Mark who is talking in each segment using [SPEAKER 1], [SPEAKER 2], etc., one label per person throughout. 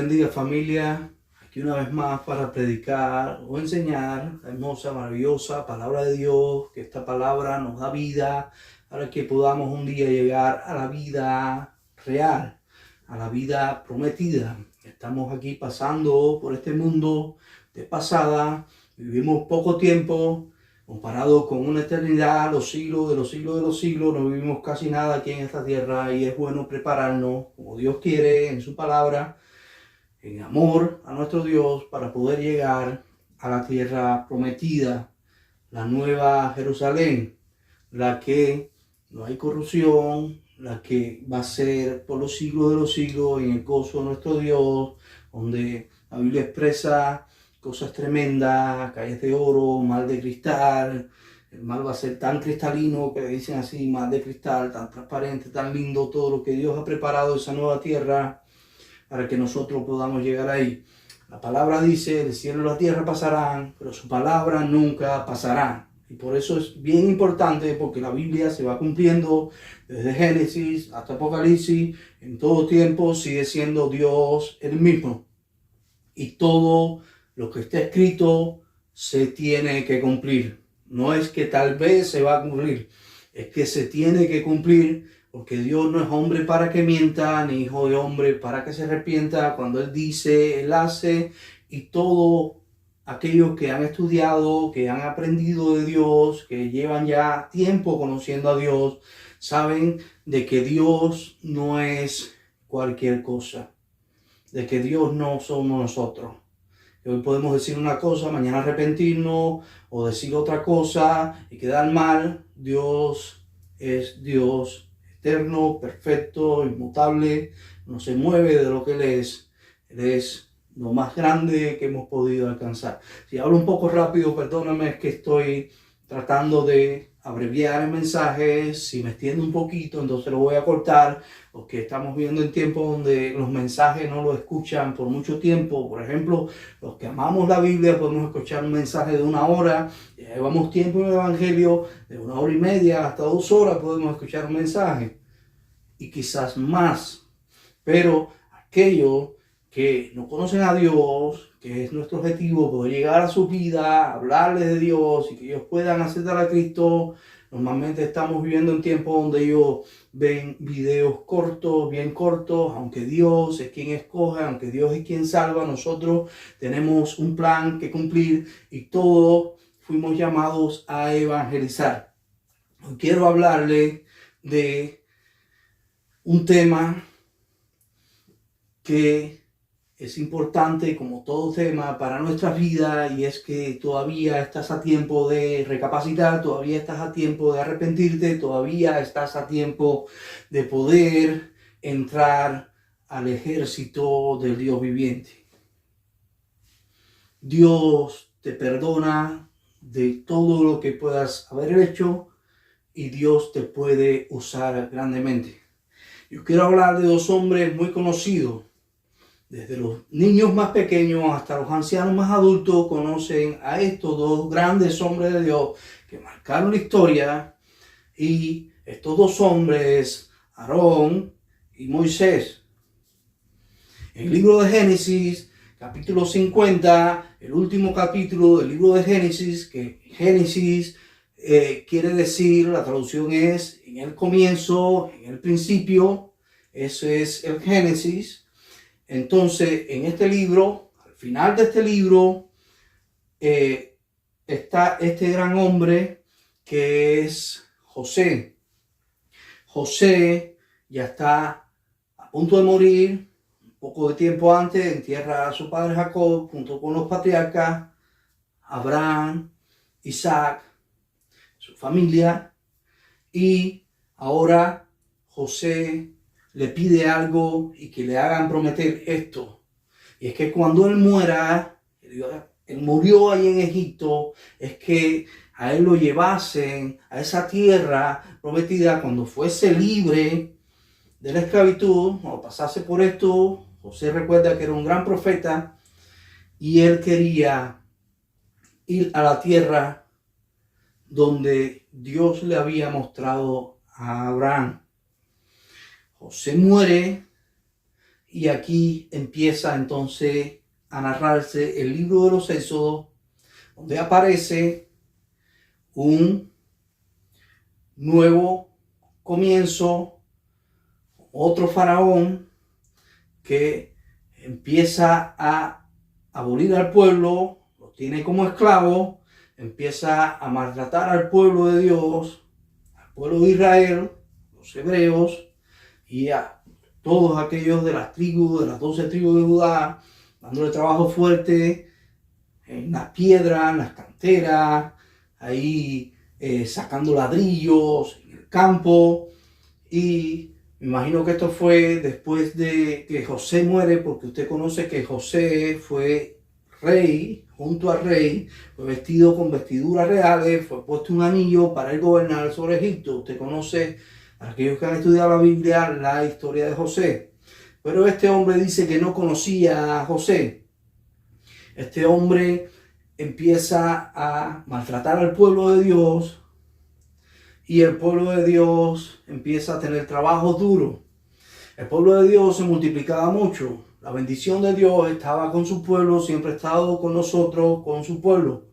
[SPEAKER 1] bendiga, familia. Aquí una vez más para predicar o enseñar la hermosa, maravillosa palabra de Dios, que esta palabra nos da vida para que podamos un día llegar a la vida real, a la vida prometida. Estamos aquí pasando por este mundo de pasada, vivimos poco tiempo comparado con una eternidad, los siglos de los siglos de los siglos. No vivimos casi nada aquí en esta tierra y es bueno prepararnos como Dios quiere en su palabra, en amor a nuestro Dios, para poder llegar a la tierra prometida, la nueva Jerusalén, la que no hay corrupción, la que va a ser por los siglos de los siglos en el gozo de nuestro Dios, donde la Biblia expresa cosas tremendas, calles de oro, mar de cristal. El mar va a ser tan cristalino, que dicen así, mar de cristal, tan transparente, tan lindo, todo lo que Dios ha preparado, esa nueva tierra, para que nosotros podamos llegar ahí. La palabra dice, el cielo y la tierra pasarán, pero su palabra nunca pasará. Y por eso es bien importante, porque la Biblia se va cumpliendo desde Génesis hasta Apocalipsis. En todo tiempo sigue siendo Dios el mismo. Y todo lo que está escrito se tiene que cumplir. No es que tal vez se va a cumplir, es que se tiene que cumplir, porque Dios no es hombre para que mienta, ni hijo de hombre para que se arrepienta. Cuando Él dice, Él hace. Y todo aquellos que han estudiado, que han aprendido de Dios, que llevan ya tiempo conociendo a Dios, saben de que Dios no es cualquier cosa, de que Dios no somos nosotros. Hoy podemos decir una cosa, mañana arrepentirnos o decir otra cosa y quedar mal. Dios es Dios eterno, perfecto, inmutable, no se mueve de lo que Él es. Él es lo más grande que hemos podido alcanzar. Si hablo un poco rápido, perdóname, es que estoy tratando de abreviar el mensaje. Si me extiendo un poquito, entonces lo voy a cortar, porque estamos viendo en tiempos donde los mensajes no los escuchan por mucho tiempo. Por ejemplo, los que amamos la Biblia podemos escuchar un mensaje de 1 hora, ya llevamos tiempo en el Evangelio, de 1 hora y media hasta 2 horas podemos escuchar un mensaje, y quizás más. Pero aquellos que no conocen a Dios, que es nuestro objetivo, poder llegar a su vida, hablarles de Dios y que ellos puedan aceptar a Cristo. Normalmente estamos viviendo en tiempos donde ellos ven videos cortos, bien cortos. Aunque Dios es quien escoge, aunque Dios es quien salva, nosotros tenemos un plan que cumplir y todos fuimos llamados a evangelizar. Hoy quiero hablarle de un tema que es importante como todo tema para nuestra vida, y es que todavía estás a tiempo de recapacitar, todavía estás a tiempo de arrepentirte, todavía estás a tiempo de poder entrar al ejército del Dios viviente. Dios te perdona de todo lo que puedas haber hecho y Dios te puede usar grandemente. Yo quiero hablar de 2 hombres muy conocidos. Desde los niños más pequeños hasta los ancianos más adultos conocen a estos 2 grandes hombres de Dios que marcaron la historia. Y estos 2 hombres, Aarón y Moisés. En el libro de Génesis, capítulo 50, el último capítulo del libro de Génesis, que Génesis quiere decir, la traducción es en el comienzo, en el principio. Ese es el Génesis. Entonces, en este libro, al final de este libro, está este gran hombre que es José. José ya está a punto de morir. Un poco de tiempo antes entierra a su padre Jacob junto con los patriarcas, Abraham, Isaac, su familia. Y ahora José le pide algo y que le hagan prometer esto. Y es que cuando él muera, él murió ahí en Egipto, es que a él lo llevasen a esa tierra prometida cuando fuese libre de la esclavitud, o pasase por esto. José recuerda que era un gran profeta y él quería ir a la tierra donde Dios le había mostrado a Abraham. José muere Y aquí empieza entonces a narrarse el libro de los Éxodos, donde aparece un nuevo comienzo, otro faraón que empieza a abolir al pueblo, lo tiene como esclavo, empieza a maltratar al pueblo de Dios, al pueblo de Israel, los hebreos, y a todos aquellos de las tribus, de las 12 tribus de Judá, dándole trabajo fuerte en las piedras, en las canteras, ahí sacando ladrillos en el campo. Y me imagino que esto fue después de que José muere, porque usted conoce que José fue rey, junto al rey, fue vestido con vestiduras reales, fue puesto un anillo para él gobernar sobre Egipto. Usted conoce, para aquellos que han estudiado la Biblia, la historia de José. Pero este hombre dice que no conocía a José. Este hombre empieza a maltratar al pueblo de Dios, y el pueblo de Dios empieza a tener trabajos duros. El pueblo de Dios se multiplicaba mucho. La bendición de Dios estaba con su pueblo, siempre ha estado con nosotros, con su pueblo.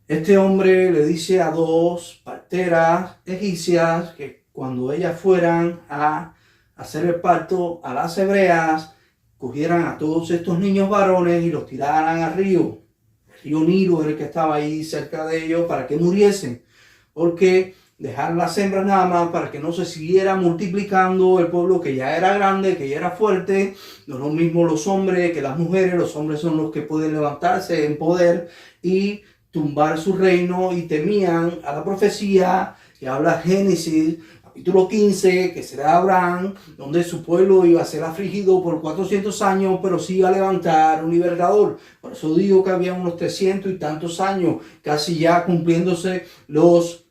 [SPEAKER 1] Este hombre le dice a 2 parteras egipcias que cuando ellas fueran a hacer el parto a las hebreas, cogieran a todos estos niños varones y los tiraran al río. El río Nilo era el que estaba ahí cerca de ellos, para que muriesen. Porque dejar las hembras nada más para que no se siguiera multiplicando el pueblo, que ya era grande, que ya era fuerte. No es lo mismo los hombres que las mujeres. Los hombres son los que pueden levantarse en poder y tumbar su reino, y temían a la profecía que habla Génesis capítulo 15, que será Abraham, donde su pueblo iba a ser afligido por 400 años, pero sí iba a levantar un libertador. Por eso digo que había unos 300 y tantos años, casi ya cumpliéndose los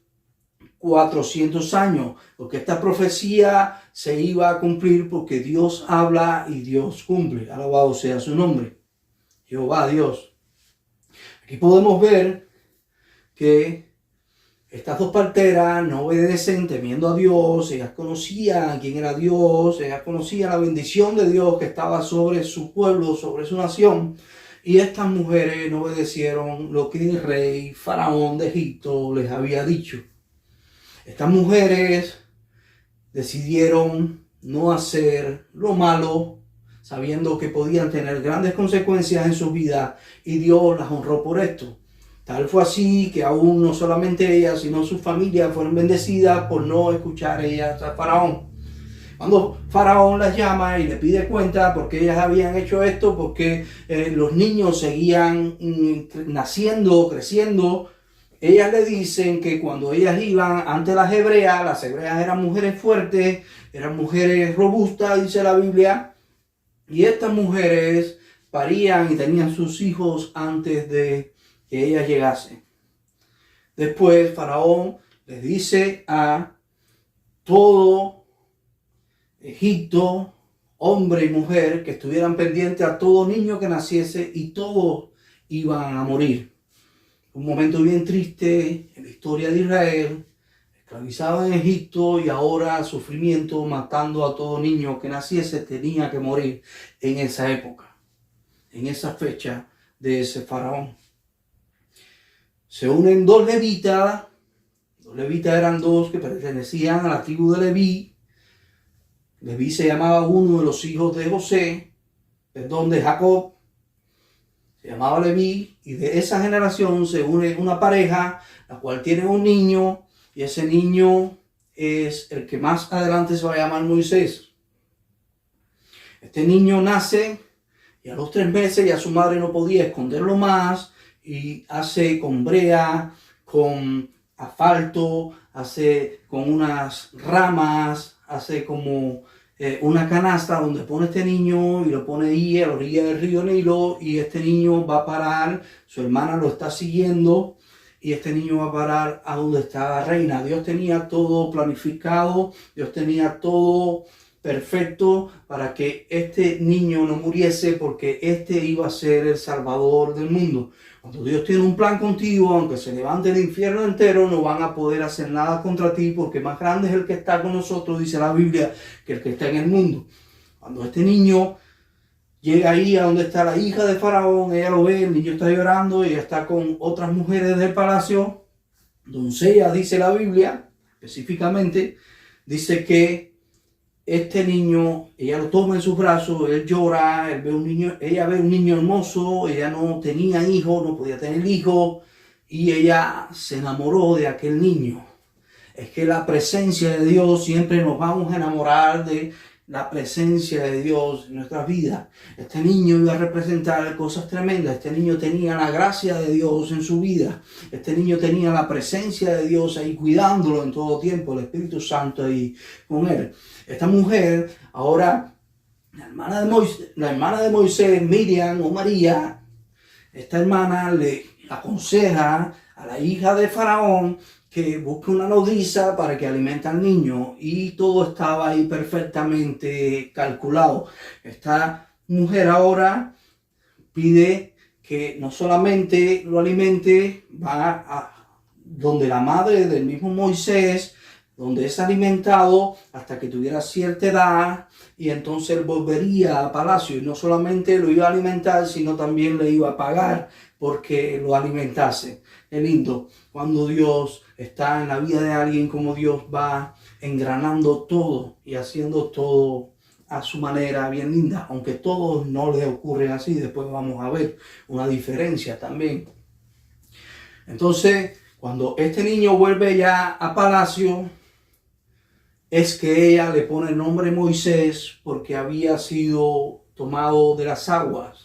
[SPEAKER 1] 400 años, porque esta profecía se iba a cumplir, porque Dios habla y Dios cumple. Alabado sea su nombre, Jehová Dios. Aquí podemos ver que estas 2 parteras no obedecen temiendo a Dios. Ellas conocían quién era Dios, ellas conocían la bendición de Dios que estaba sobre su pueblo, sobre su nación. Y estas mujeres no obedecieron lo que el rey faraón de Egipto les había dicho. Estas mujeres decidieron no hacer lo malo, sabiendo que podían tener grandes consecuencias en su vida, y Dios las honró por esto. Tal fue así que aún no solamente ellas, sino su familia fueron bendecidas por no escuchar ellas a Faraón. Cuando Faraón las llama y le pide cuenta porque ellas habían hecho esto, porque los niños seguían naciendo, creciendo, ellas le dicen que cuando ellas iban ante las hebreas eran mujeres fuertes, eran mujeres robustas, dice la Biblia, y estas mujeres parían y tenían sus hijos antes de que ellas llegasen. Después Faraón les dice a todo Egipto, hombre y mujer, que estuvieran pendientes a todo niño que naciese, y todos iban a morir. Un momento bien triste en la historia de Israel, esclavizado en Egipto, y ahora sufrimiento, matando a todo niño que naciese, tenía que morir en esa época, en esa fecha de ese faraón. Se unen 2 levitas. Los levitas eran 2 que pertenecían a la tribu de Leví. Leví se llamaba uno de los hijos de de Jacob. Se llamaba Leví, y de esa generación se une una pareja, la cual tiene un niño, y ese niño es el que más adelante se va a llamar Moisés. Este niño nace, y a los 3 meses ya su madre no podía esconderlo más, y hace con brea, con asfalto, hace con unas ramas, hace como una canasta donde pone este niño, y lo pone ahí a la orilla del río Nilo, y este niño va a parar, su hermana lo está siguiendo, y este niño va a parar a donde está la reina. Dios tenía todo planificado, Dios tenía todo perfecto para que este niño no muriese, porque este iba a ser el salvador del mundo. Cuando Dios tiene un plan contigo, aunque se levante el infierno entero, no van a poder hacer nada contra ti, porque más grande es el que está con nosotros, dice la Biblia, que el que está en el mundo. Cuando este niño llega ahí a donde está la hija de Faraón, ella lo ve, el niño está llorando, ella está con otras mujeres del palacio, doncellas, dice la Biblia, específicamente, dice que este niño, ella lo toma en sus brazos, él llora, ella ve un niño hermoso, ella no tenía hijo, no podía tener hijo, y ella se enamoró de aquel niño. Es que la presencia de Dios, siempre nos vamos a enamorar de la presencia de Dios en nuestras vidas. Este niño iba a representar cosas tremendas. Este niño tenía la gracia de Dios en su vida. Este niño tenía la presencia de Dios ahí cuidándolo en todo tiempo, el Espíritu Santo ahí con él. Esta mujer, ahora, la hermana de Moisés, Miriam o María, esta hermana le aconseja a la hija de Faraón que busque una nodriza para que alimente al niño, y todo estaba ahí perfectamente calculado. Esta mujer ahora pide que no solamente lo alimente, va a donde la madre del mismo Moisés, donde es alimentado hasta que tuviera cierta edad, y entonces él volvería a palacio, y no solamente lo iba a alimentar, sino también le iba a pagar porque lo alimentase. Es lindo cuando Dios está en la vida de alguien, como Dios va engranando todo y haciendo todo a su manera bien linda, aunque todo no le ocurre así. Después vamos a ver una diferencia también. Entonces, cuando este niño vuelve ya a palacio, es que ella le pone el nombre Moisés porque había sido tomado de las aguas.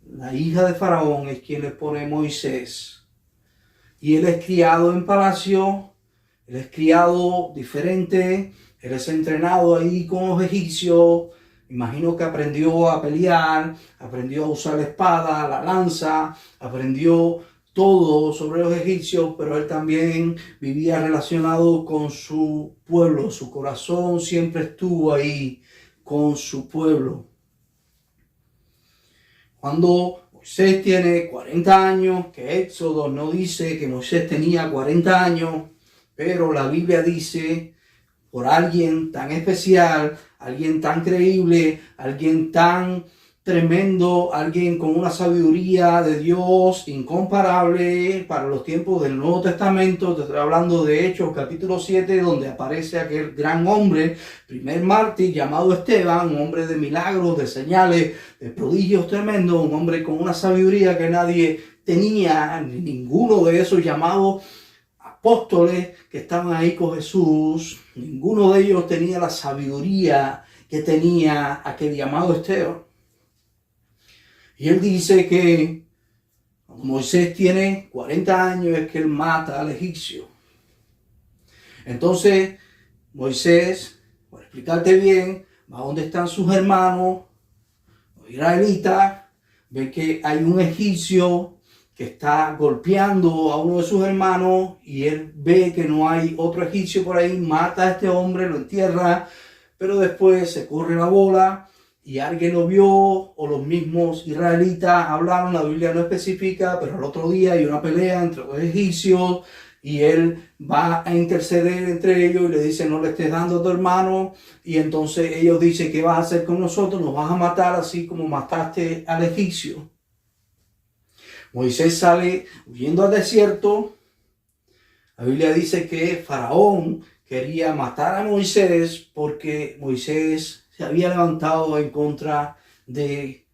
[SPEAKER 1] La hija de Faraón es quien le pone Moisés. Y él es criado en palacio, él es criado diferente, él es entrenado ahí con los egipcios. Imagino que aprendió a pelear, aprendió a usar la espada, la lanza, aprendió todo sobre los egipcios, pero él también vivía relacionado con su pueblo. Su corazón siempre estuvo ahí con su pueblo. Cuando Moisés tiene 40 años, que Éxodo no dice que Moisés tenía 40 años, pero la Biblia dice, por alguien tan especial, alguien tan creíble, alguien tan tremendo, alguien con una sabiduría de Dios incomparable para los tiempos del Nuevo Testamento. Te estoy hablando de Hechos capítulo 7, donde aparece aquel gran hombre, primer mártir llamado Esteban, un hombre de milagros, de señales, de prodigios tremendos, un hombre con una sabiduría que nadie tenía, ni ninguno de esos llamados apóstoles que estaban ahí con Jesús, ninguno de ellos tenía la sabiduría que tenía aquel llamado Esteban. Y él dice que cuando Moisés tiene 40 años es que él mata al egipcio. Entonces Moisés, por explicarte bien, va donde están sus hermanos, los israelitas, ve que hay un egipcio que está golpeando a uno de sus hermanos, y él ve que no hay otro egipcio por ahí, mata a este hombre, lo entierra, pero después se corre la bola y alguien lo vio, o los mismos israelitas hablaron, la Biblia no especifica, pero al otro día hay una pelea entre los egipcios, y él va a interceder entre ellos y le dice: no le estés dando a tu hermano. Y entonces ellos dicen: ¿qué vas a hacer con nosotros? Nos vas a matar así como mataste al egipcio. Moisés sale huyendo al desierto. La Biblia dice que Faraón quería matar a Moisés porque Moisés se había levantado en contra de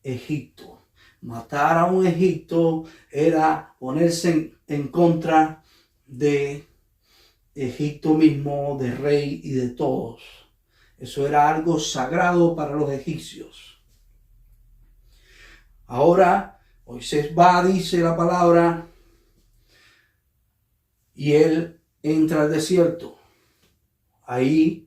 [SPEAKER 1] Egipto. Matar a un Egipto era ponerse en contra de Egipto mismo, de rey y de todos. Eso era algo sagrado para los egipcios. Ahora Moisés va, dice la palabra, y él entra al desierto. Ahí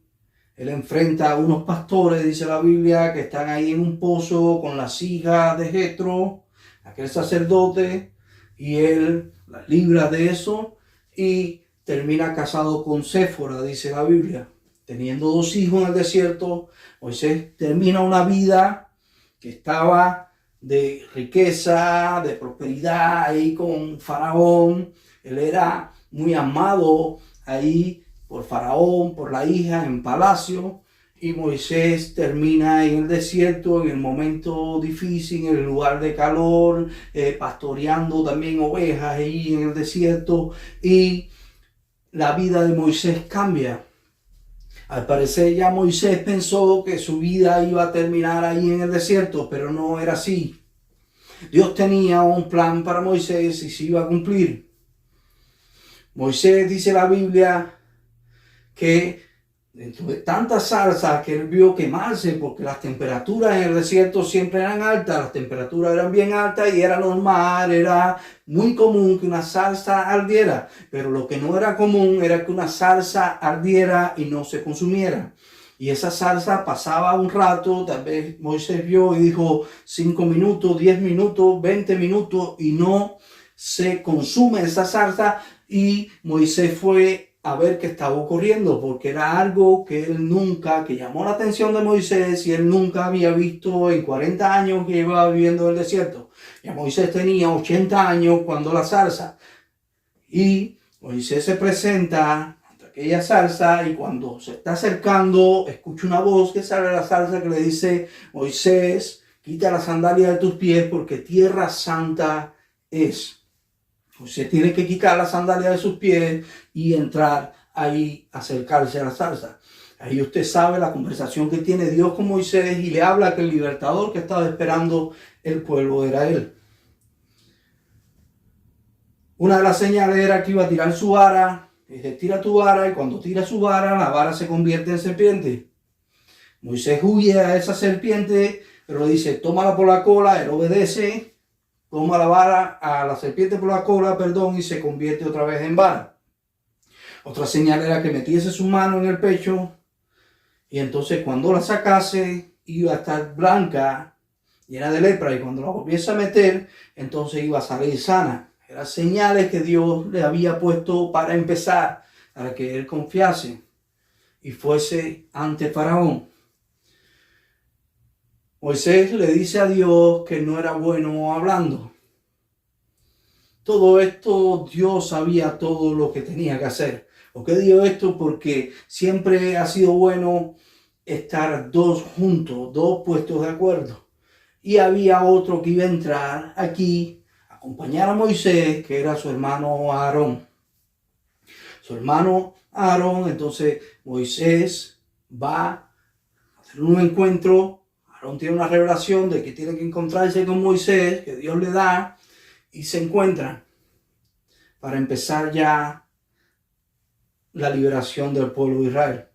[SPEAKER 1] él enfrenta a unos pastores, dice la Biblia, que están ahí en un pozo con las hijas de Jetro, aquel sacerdote, y él las libra de eso y termina casado con Séfora, dice la Biblia. Teniendo 2 hijos en el desierto, Moisés termina una vida que estaba de riqueza, de prosperidad ahí con Faraón. Él era muy amado ahí por Faraón, por la hija en palacio. Y Moisés termina en el desierto, en el momento difícil, en el lugar de calor, pastoreando también ovejas ahí en el desierto. Y la vida de Moisés cambia. Al parecer ya Moisés pensó que su vida iba a terminar ahí en el desierto, pero no era así. Dios tenía un plan para Moisés y se iba a cumplir. Moisés, dice la Biblia, que dentro de tantas salsas que él vio quemarse, porque las temperaturas en el desierto siempre eran altas, las temperaturas eran bien altas y era normal, era muy común que una salsa ardiera, pero lo que no era común era que una salsa ardiera y no se consumiera. Y esa salsa pasaba un rato, tal vez Moisés vio y dijo 5 minutos, 10 minutos, 20 minutos y no se consume esa salsa. Y Moisés fue a ver qué estaba ocurriendo, porque era algo que que llamó la atención de Moisés y él nunca había visto en 40 años que llevaba viviendo en el desierto. Ya Moisés tenía 80 años cuando la salsa. Y Moisés se presenta ante aquella salsa y cuando se está acercando, escucha una voz que sale de la salsa que le dice: Moisés, quita las sandalias de tus pies porque tierra santa es. Moisés tiene que quitar las sandalias de sus pies y entrar ahí, acercarse a la salsa. Ahí usted sabe la conversación que tiene Dios con Moisés y le habla que el libertador que estaba esperando el pueblo era él. Una de las señales era que iba a tirar su vara. Dice: tira tu vara, y cuando tira su vara, la vara se convierte en serpiente. Moisés huye a esa serpiente, pero dice: tómala por la cola. Él obedece. Toma la vara a la serpiente por la cola, y se convierte otra vez en vara. Otra señal era que metiese su mano en el pecho y entonces cuando la sacase iba a estar blanca, llena de lepra, y cuando la volviese a meter, entonces iba a salir sana. Eran señales que Dios le había puesto para empezar, para que él confiase y fuese ante Faraón. Moisés le dice a Dios que no era bueno hablando. Todo esto, Dios sabía todo lo que tenía que hacer. ¿Por qué digo esto? Porque siempre ha sido bueno estar dos juntos, dos puestos de acuerdo. Y había otro que iba a entrar aquí a acompañar a Moisés, que era su hermano Aarón. Su hermano Aarón, entonces Moisés va a hacer un encuentro. Aarón tiene una revelación de que tiene que encontrarse con Moisés, que Dios le da, y se encuentran para empezar ya la liberación del pueblo de Israel.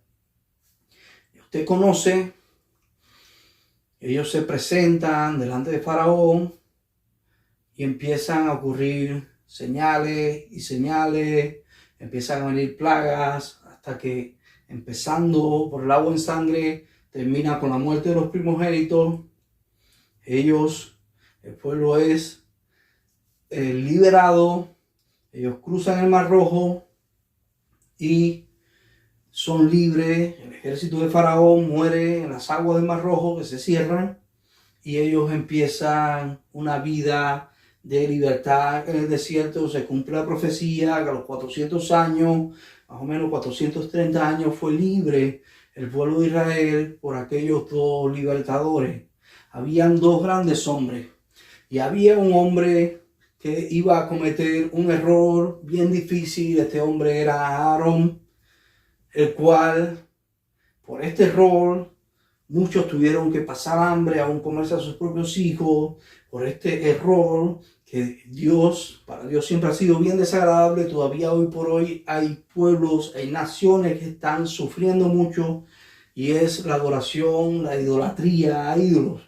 [SPEAKER 1] Usted conoce, ellos se presentan delante de Faraón y empiezan a ocurrir señales y señales, empiezan a venir plagas, hasta que empezando por el agua en sangre, termina con la muerte de los primogénitos. El pueblo es liberado, ellos cruzan el Mar Rojo y son libres. El ejército de Faraón muere en las aguas del Mar Rojo que se cierran y ellos empiezan una vida de libertad en el desierto. Se cumple la profecía que a los 400 años, más o menos 430 años, fue libre el pueblo de Israel por aquellos dos libertadores. Habían dos grandes hombres y había un hombre que iba a cometer un error bien difícil. Este hombre era Aarón, el cual por este error muchos tuvieron que pasar hambre, aún comerse a sus propios hijos. Por este error que para Dios siempre ha sido bien desagradable. Todavía hoy por hoy hay pueblos, hay naciones que están sufriendo mucho, y es la adoración, la idolatría a ídolos.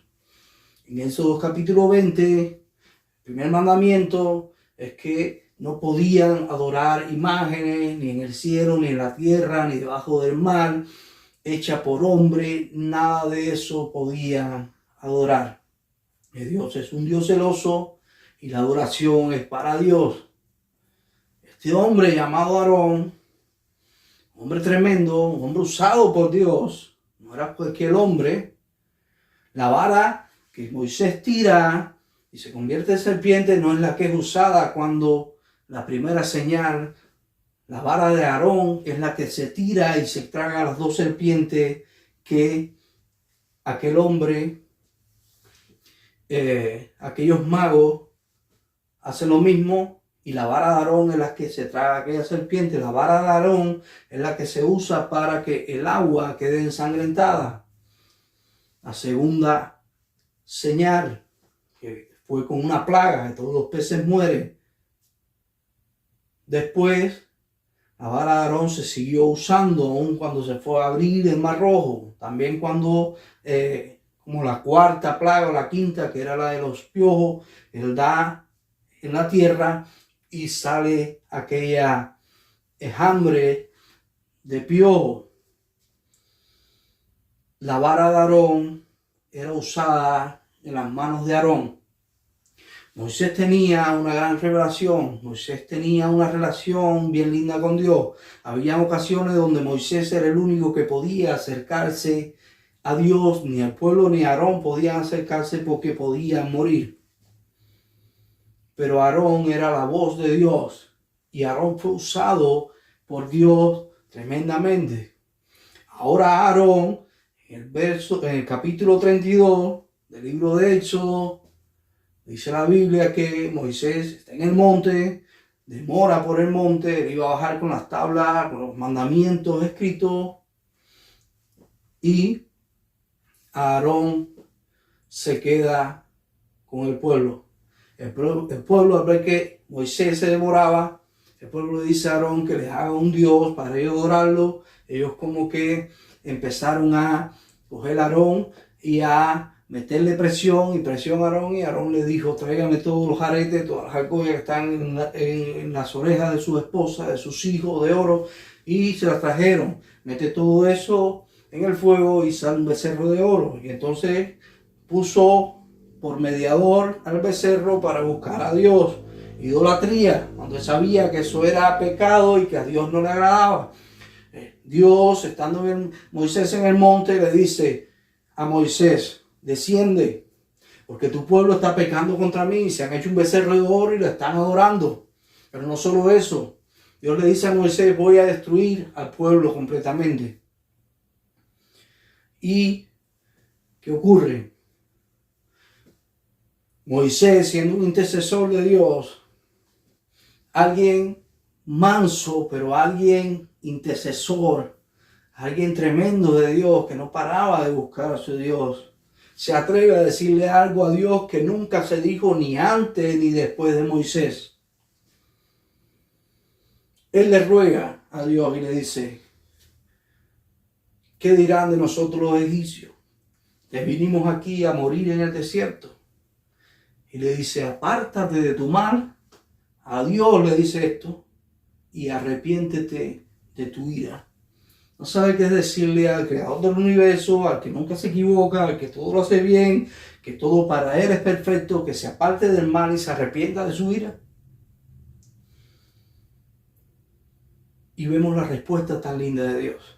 [SPEAKER 1] En Éxodo capítulo 20, el primer mandamiento es que no podían adorar imágenes ni en el cielo, ni en la tierra, ni debajo del mar, hecha por hombre. Nada de eso podían adorar. Dios es un Dios celoso y la adoración es para Dios. Este hombre llamado Aarón, un hombre tremendo, un hombre usado por Dios, no era cualquier hombre. La vara que Moisés tira y se convierte en serpiente no es la que es usada cuando la primera señal. La vara de Aarón es la que se tira y se traga a las dos serpientes que aquel hombre, aquellos magos hacen lo mismo, y la vara de Aarón es la que se traga aquella serpiente. La vara de Aarón es la que se usa para que el agua quede ensangrentada. La segunda señal, que fue con una plaga, que todos los peces mueren. Después, la vara de Aarón se siguió usando aún cuando se fue a abrir el Mar Rojo. También cuando, como la cuarta plaga o la quinta, que era la de los piojos, él da en la tierra y sale aquella enjambre de piojo. La vara de Aarón era usada en las manos de Aarón. Moisés tenía una gran revelación. Moisés tenía una relación bien linda con Dios. Había ocasiones donde Moisés era el único que podía acercarse a Dios. Ni el pueblo ni Aarón podían acercarse porque podían morir. Pero Aarón era la voz de Dios. Y Aarón fue usado por Dios tremendamente. Ahora Aarón, en el capítulo 32 del libro de Éxodo, dice la Biblia que Moisés está en el monte, demora por el monte, él iba a bajar con las tablas, con los mandamientos escritos, y Aarón se queda con el pueblo. El pueblo, al ver que Moisés se demoraba, el pueblo le dice a Aarón que les haga un Dios para ellos adorarlo. Ellos como que empezaron a coger a Aarón y a meterle presión a Aarón, y Aarón le dijo: tráigame todos los aretes, todas las argollas que están en las orejas de su esposa, de sus hijos, de oro, y se las trajeron. Mete todo eso en el fuego y sale un becerro de oro. Y entonces puso por mediador al becerro para buscar a Dios. Idolatría, cuando él sabía que eso era pecado y que a Dios no le agradaba. Dios, estando Moisés en el monte, le dice a Moisés: desciende, porque tu pueblo está pecando contra mí, y se han hecho un becerro de oro y lo están adorando. Pero no solo eso, Dios le dice a Moisés: voy a destruir al pueblo completamente. ¿Y qué ocurre? Moisés, siendo un intercesor de Dios, alguien manso, pero alguien intercesor, alguien tremendo de Dios, que no paraba de buscar a su Dios, se atreve a decirle algo a Dios que nunca se dijo ni antes ni después de Moisés. Él le ruega a Dios y le dice: ¿qué dirán de nosotros los egipcios? Que vinimos aquí a morir en el desierto. Y le dice: apártate de tu mal. A Dios le dice esto: y arrepiéntete de tu ira. No sabe qué es decirle al creador del universo, al que nunca se equivoca, al que todo lo hace bien, que todo para él es perfecto, que se aparte del mal y se arrepienta de su ira. Y vemos la respuesta tan linda de Dios.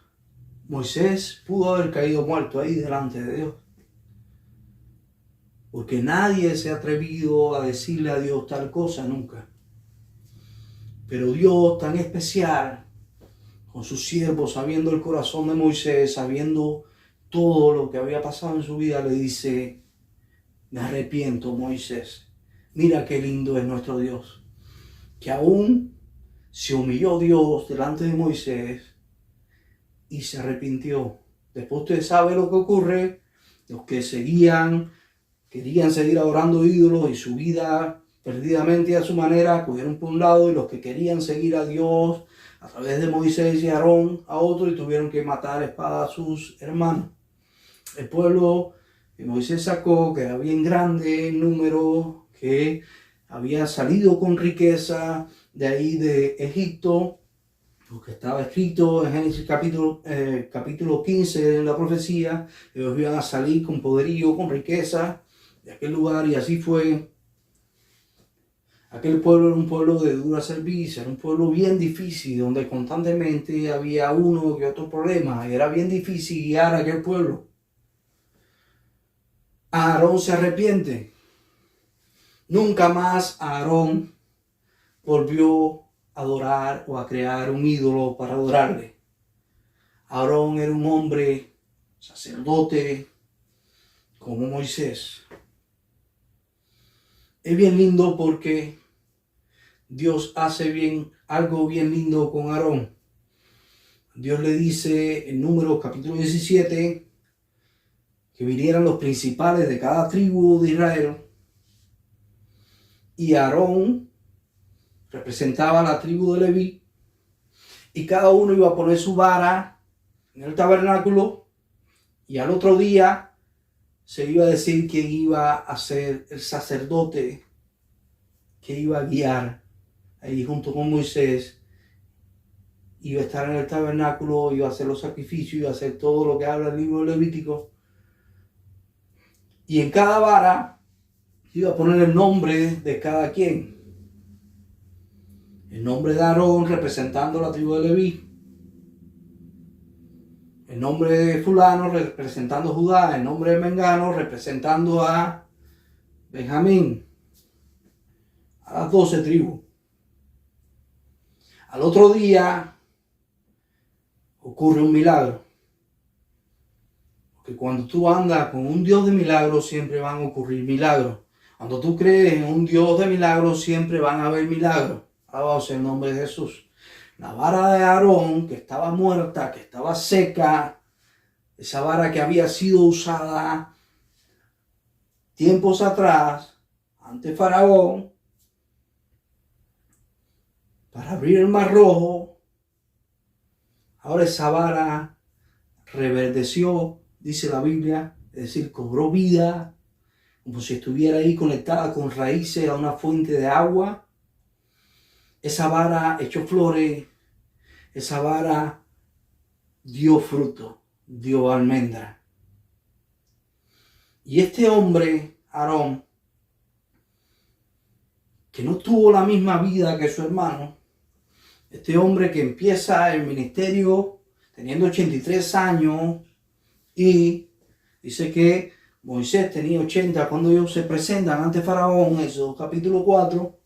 [SPEAKER 1] Moisés pudo haber caído muerto ahí delante de Dios, porque nadie se ha atrevido a decirle a Dios tal cosa nunca. Pero Dios, tan especial con sus siervos, sabiendo el corazón de Moisés, sabiendo todo lo que había pasado en su vida, le dice: me arrepiento, Moisés. Mira qué lindo es nuestro Dios, que aún se humilló Dios delante de Moisés y se arrepintió. Después usted sabe lo que ocurre. Los que querían seguir adorando ídolos y su vida perdidamente a su manera, cogieron por un lado, y los que querían seguir a Dios a través de Moisés y Aarón a otro, y tuvieron que matar a espada a sus hermanos. El pueblo que Moisés sacó, que era bien grande en número, que había salido con riqueza de ahí de Egipto, lo que estaba escrito en Génesis capítulo 15 de la profecía: ellos iban a salir con poderío, con riqueza de aquel lugar, y así fue. Aquel pueblo era un pueblo de dura servicio, era un pueblo bien difícil, donde constantemente había uno que otro problema, y era bien difícil guiar a aquel pueblo. Aarón se arrepiente. Nunca más Aarón volvió a adorar o a crear un ídolo para adorarle. Aarón era un hombre sacerdote como Moisés. Es bien lindo porque Dios hace algo bien lindo con Aarón. Dios le dice en Números capítulo 17 que vinieran los principales de cada tribu de Israel, y Aarón representaba a la tribu de Leví, y cada uno iba a poner su vara en el tabernáculo, y al otro día se iba a decir quién iba a ser el sacerdote que iba a guiar ahí junto con Moisés. Iba a estar en el tabernáculo, iba a hacer los sacrificios, iba a hacer todo lo que habla el libro de Levítico. Y en cada vara iba a poner el nombre de cada quien. El nombre de Aarón representando a la tribu de Leví. El nombre de fulano representando a Judá. El nombre de Mengano representando a Benjamín. A las 12 tribus. Al otro día ocurre un milagro. Porque cuando tú andas con un Dios de milagros, siempre van a ocurrir milagros. Cuando tú crees en un Dios de milagros, siempre van a haber milagros. Alabado sea el nombre de Jesús. La vara de Aarón, que estaba muerta, que estaba seca, esa vara que había sido usada tiempos atrás, ante Faraón, para abrir el mar rojo, ahora esa vara reverdeció, dice la Biblia, es decir, cobró vida, como si estuviera ahí conectada con raíces a una fuente de agua. Esa vara echó flores, esa vara dio fruto, dio almendra. Y este hombre, Aarón, que no tuvo la misma vida que su hermano, este hombre que empieza el ministerio teniendo 83 años, y dice que Moisés tenía 80 cuando ellos se presentan ante Faraón, eso capítulo 4.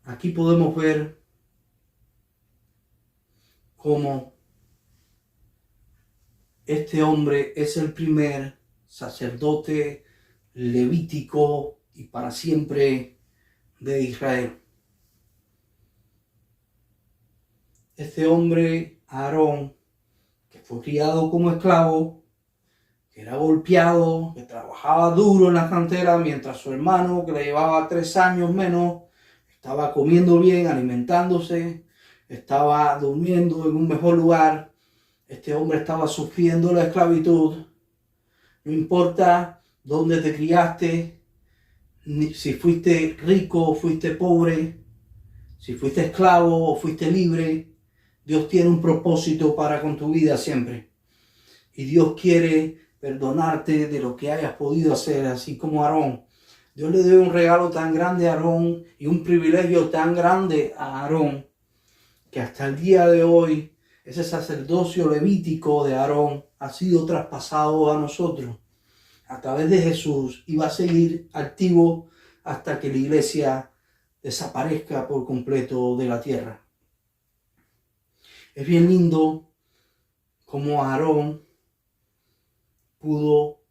[SPEAKER 1] Aquí podemos ver cómo este hombre es el primer sacerdote levítico y para siempre de Israel. Este hombre, Aarón, que fue criado como esclavo, que era golpeado, que trabajaba duro en la cantera, mientras su hermano, que le llevaba 3 años menos, estaba comiendo bien, alimentándose, estaba durmiendo en un mejor lugar. Este hombre estaba sufriendo la esclavitud. No importa dónde te criaste, ni si fuiste rico o fuiste pobre, si fuiste esclavo o fuiste libre, Dios tiene un propósito para con tu vida siempre. Y Dios quiere perdonarte de lo que hayas podido hacer, así como Aarón. Dios le dio un regalo tan grande a Aarón y un privilegio tan grande a Aarón, que hasta el día de hoy ese sacerdocio levítico de Aarón ha sido traspasado a nosotros a través de Jesús y va a seguir activo hasta que la iglesia desaparezca por completo de la tierra. Es bien lindo cómo Aarón pudo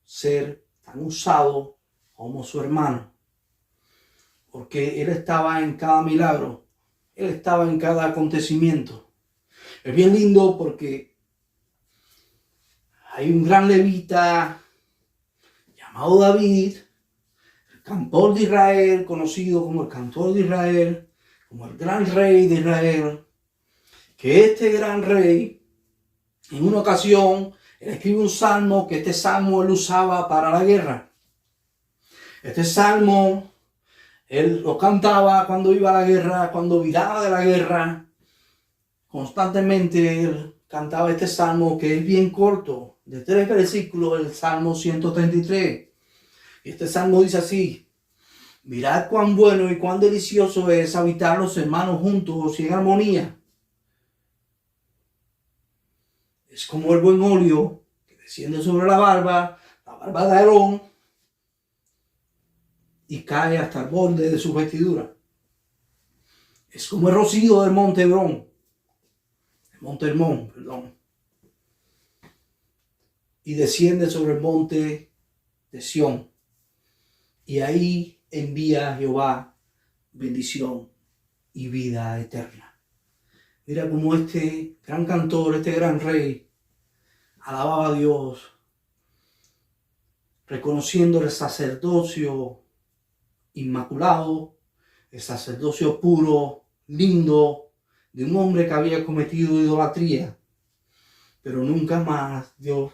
[SPEAKER 1] ser tan usado como su hermano, porque él estaba en cada milagro, él estaba en cada acontecimiento. Es bien lindo porque hay un gran levita llamado David, el cantor de Israel, conocido como el cantor de Israel, como el gran rey de Israel, que este gran rey, en una ocasión, él escribe un salmo, que este salmo él usaba para la guerra. Este salmo, él lo cantaba cuando iba a la guerra, cuando viraba de la guerra. Constantemente él cantaba este salmo, que es bien corto, de 3 versículos, el Salmo 133. Y este salmo dice así: mirad cuán bueno y cuán delicioso es habitar los hermanos juntos y en armonía. Es como el buen óleo que desciende sobre la barba de Aarón, y cae hasta el borde de su vestidura. Es como el rocío del monte Hebrón. el monte Hermón, perdón, y desciende sobre el monte de Sión, y ahí envía a Jehová bendición y vida eterna. Mira cómo este gran cantor, este gran rey, alababa a Dios, reconociendo el sacerdocio inmaculado, el sacerdocio puro, lindo, de un hombre que había cometido idolatría. Pero nunca más Dios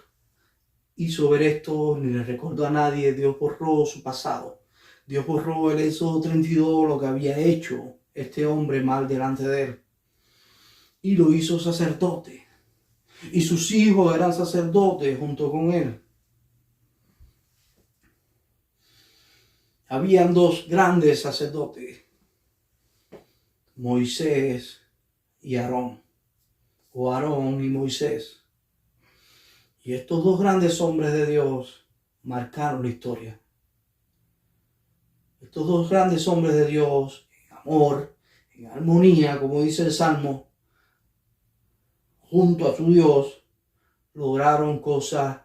[SPEAKER 1] hizo ver esto, ni le recordó a nadie. Dios borró su pasado. Dios borró el Éxodo 32, lo que había hecho este hombre mal delante de él. Y lo hizo sacerdote. Y sus hijos eran sacerdotes junto con él. Habían dos grandes sacerdotes, Moisés y Aarón, o Aarón y Moisés. Y estos dos grandes hombres de Dios marcaron la historia. Estos dos grandes hombres de Dios, en amor, en armonía, como dice el Salmo, junto a su Dios, lograron cosas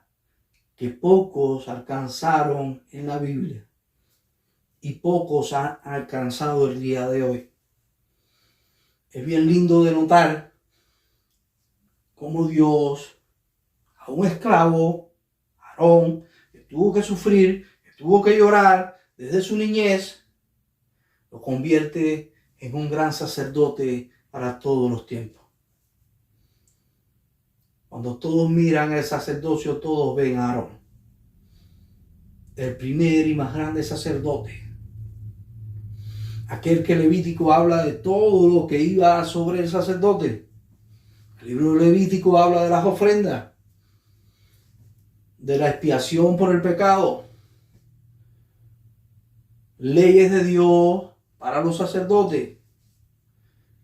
[SPEAKER 1] que pocos alcanzaron en la Biblia y pocos han alcanzado el día de hoy. Es bien lindo de notar cómo Dios, a un esclavo, Aarón, que tuvo que sufrir, que tuvo que llorar desde su niñez, lo convierte en un gran sacerdote para todos los tiempos. Cuando todos miran el sacerdocio, todos ven a Aarón, el primer y más grande sacerdote. Aquel que Levítico habla de todo lo que iba sobre el sacerdote. El libro de Levítico habla de las ofrendas, de la expiación por el pecado, leyes de Dios para los sacerdotes.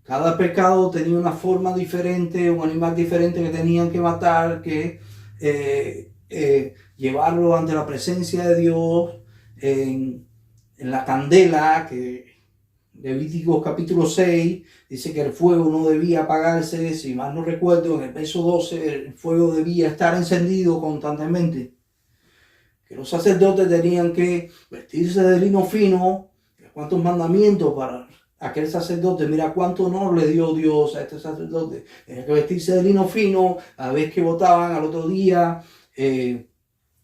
[SPEAKER 1] Cada pecado tenía una forma diferente, un animal diferente que tenían que matar, que llevarlo ante la presencia de Dios en la candela, que Levítico capítulo 6 dice que el fuego no debía apagarse. Si mal no recuerdo, en el verso 12 el fuego debía estar encendido constantemente. Que los sacerdotes tenían que vestirse de lino fino. ¿Cuántos mandamientos para aquel sacerdote? Mira cuánto honor le dio Dios a este sacerdote. Tenía que vestirse de lino fino. A la vez que botaban al otro día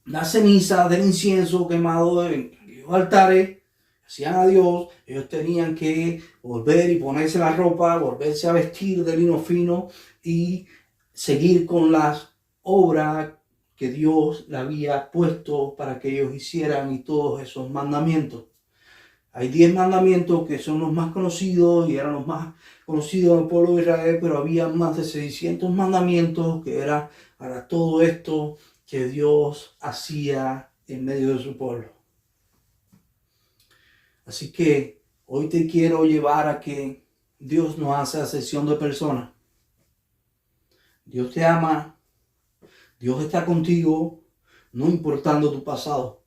[SPEAKER 1] la ceniza del incienso quemado en los altares, hacían a Dios, ellos tenían que volver y ponerse la ropa, volverse a vestir de lino fino y seguir con las obras que Dios le había puesto para que ellos hicieran y todos esos mandamientos. Hay 10 mandamientos que son los más conocidos y eran los más conocidos en el pueblo de Israel, pero había más de 600 mandamientos que eran para todo esto que Dios hacía en medio de su pueblo. Así que hoy te quiero llevar a que Dios no hace acepción de personas. Dios te ama, Dios está contigo, no importando tu pasado.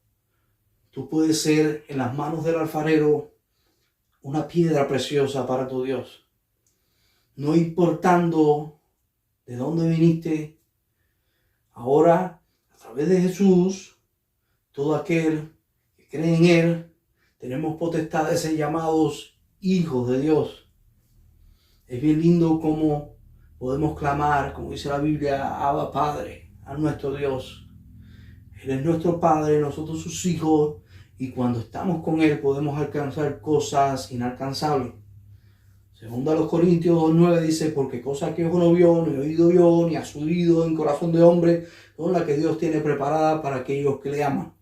[SPEAKER 1] Tú puedes ser en las manos del alfarero una piedra preciosa para tu Dios. No importando de dónde viniste, ahora a través de Jesús, todo aquel que cree en Él, tenemos potestad de ser llamados hijos de Dios. Es bien lindo cómo podemos clamar, como dice la Biblia, Abba Padre, a nuestro Dios. Él es nuestro Padre, nosotros sus hijos, y cuando estamos con Él podemos alcanzar cosas inalcanzables. Segunda a los Corintios 2:9 dice, porque cosas que ojo no vio, ni oído yo, ni ha subido en corazón de hombre, son las que Dios tiene preparadas para aquellos que le aman.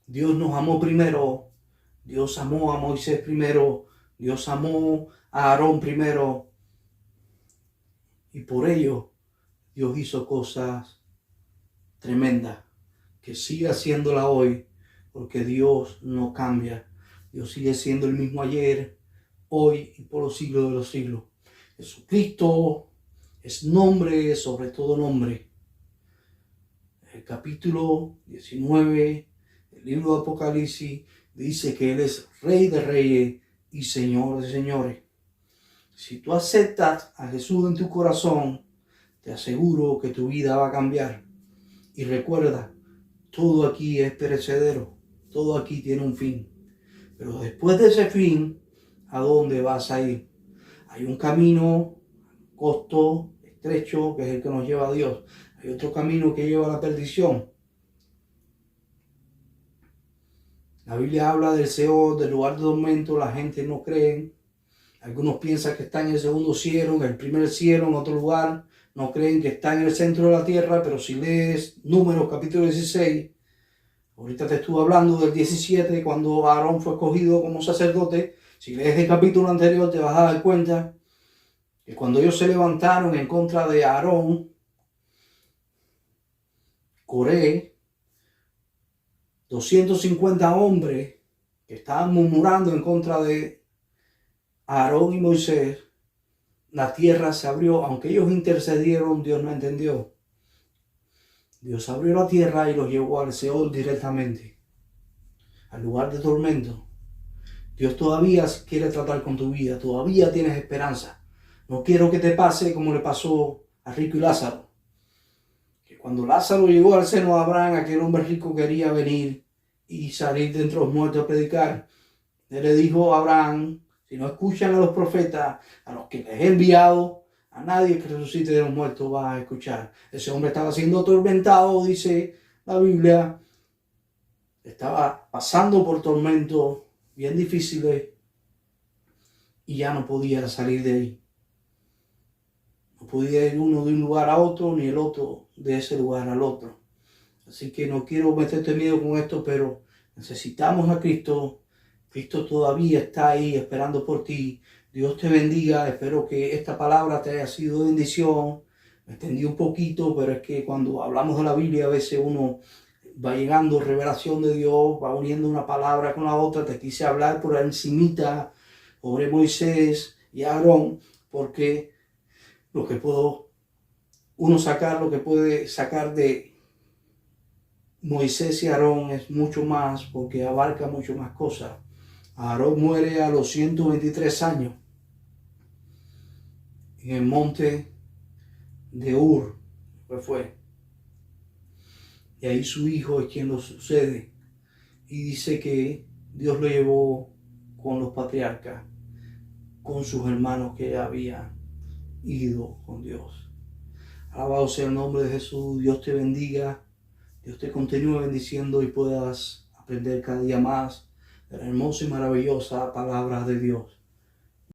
[SPEAKER 1] Dios nos amó primero, Dios amó a Moisés primero, Dios amó a Aarón primero, y por ello Dios hizo cosas tremendas, que sigue haciéndola hoy, porque Dios no cambia. Dios sigue siendo el mismo ayer, hoy y por los siglos de los siglos. Jesucristo es nombre sobre todo nombre. El capítulo 19 del libro de Apocalipsis dice que Él es Rey de reyes y Señor de señores. Si tú aceptas a Jesús en tu corazón, te aseguro que tu vida va a cambiar. Y recuerda, todo aquí es perecedero, todo aquí tiene un fin. Pero después de ese fin, ¿a dónde vas a ir? Hay un camino corto, estrecho, que es el que nos lleva a Dios. Hay otro camino que lleva a la perdición. La Biblia habla del Seol, del lugar de tormento. La gente no cree. Algunos piensan que está en el segundo cielo, en el primer cielo, en otro lugar. No creen que está en el centro de la tierra, pero si lees Números capítulo 16, ahorita te estuve hablando del 17, cuando Aarón fue escogido como sacerdote. Si lees el capítulo anterior te vas a dar cuenta que cuando ellos se levantaron en contra de Aarón, Coré, 250 hombres que estaban murmurando en contra de Aarón y Moisés, la tierra se abrió. Aunque ellos intercedieron, Dios no entendió. Dios abrió la tierra y los llevó al Seol directamente, al lugar de tormento. Dios todavía quiere tratar con tu vida, todavía tienes esperanza. No quiero que te pase como le pasó a Rico y Lázaro. Que cuando Lázaro llegó al seno de Abraham, aquel hombre rico quería venir y salir de entre los muertos a predicar. Él le dijo a Abraham: si no escuchan a los profetas, a los que les he enviado, a nadie que resucite de los muertos va a escuchar. Ese hombre estaba siendo atormentado, dice la Biblia. Estaba pasando por tormentos bien difíciles y ya no podía salir de ahí. No podía ir uno de un lugar a otro, ni el otro de ese lugar al otro. Así que no quiero meterte miedo con esto, pero necesitamos a Cristo. Cristo todavía está ahí esperando por ti. Dios te bendiga. Espero que esta palabra te haya sido de bendición. Me extendí un poquito, pero es que cuando hablamos de la Biblia a veces uno va llegando revelación de Dios, va uniendo una palabra con la otra. Te quise hablar por encimita sobre Moisés y Aarón, porque lo que puede sacar de Moisés y Aarón es mucho más, porque abarca mucho más cosas. Aarón muere a los 123 años en el monte de Ur, fue. Y ahí su hijo es quien lo sucede. Y dice que Dios lo llevó con los patriarcas, con sus hermanos que ya habían ido con Dios. Alabado sea el nombre de Jesús. Dios te bendiga. Dios te continúe bendiciendo y puedas aprender cada día más de la hermosa y maravillosa palabra de Dios.